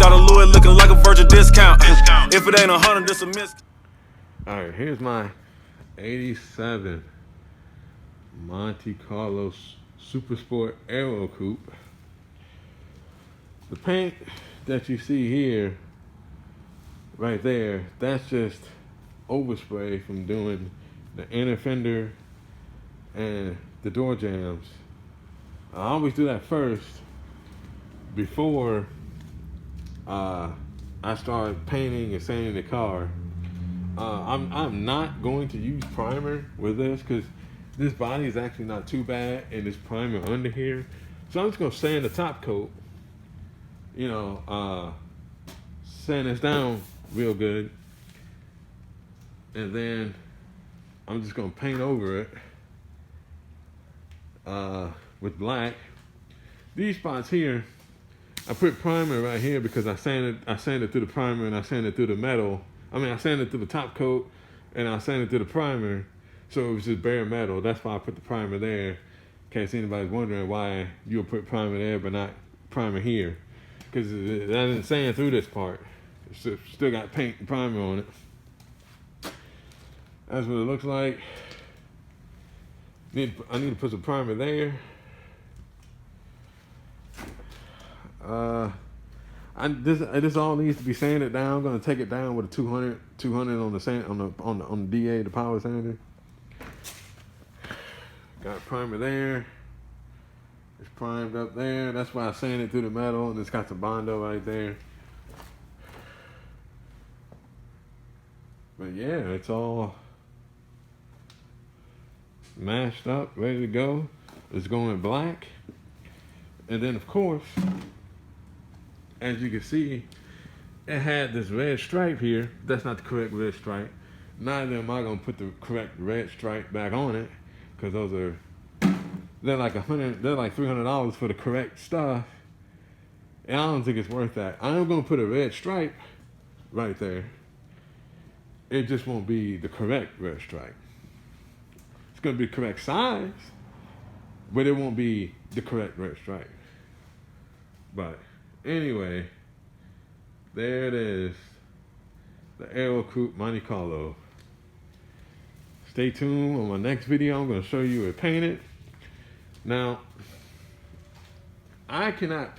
got a Louis looking like a Virgin discount. If it ain't 100, it's a miss. All right, here's my 87 Monte Carlo Super Sport Aero Coupe. The paint that you see here, right there, that's just overspray from doing the inner fender and the door jambs. I always do that first before I start painting and sanding the car. I'm not going to use primer with this because this body is actually not too bad and there's primer under here. So I'm just gonna sand the top coat, sand this down real good, and then I'm just gonna paint over it with black. These spots here, I put primer right here because I sanded through the primer and I sanded through the metal. I sanded through the top coat and I sanded through the primer, so it was just bare metal. That's why I put the primer there. In case anybody's wondering why you would put primer there but not primer here, because I didn't sand through this part. It's still got paint and primer on it. That's what it looks like. I need to put some primer there. This all needs to be sanded down. I'm gonna take it down with a 200 on the sand on the DA, the power sander. Got primer there. It's primed up there. That's why I sanded through the metal, and it's got the Bondo right there. But yeah, it's all mashed up, ready to go. It's going black. And then of course, as you can see, it had this red stripe here. That's not the correct red stripe. Neither am I gonna put the correct red stripe back on it, because they're like $300 for the correct stuff. And I don't think it's worth that. I am gonna put a red stripe right there. It just won't be the correct red stripe. It's gonna be the correct size, but it won't be the correct red stripe. But anyway, there it is, the Aero Coupe Monte Carlo. Stay tuned on my next video. I'm going to show you it painted. Now, I cannot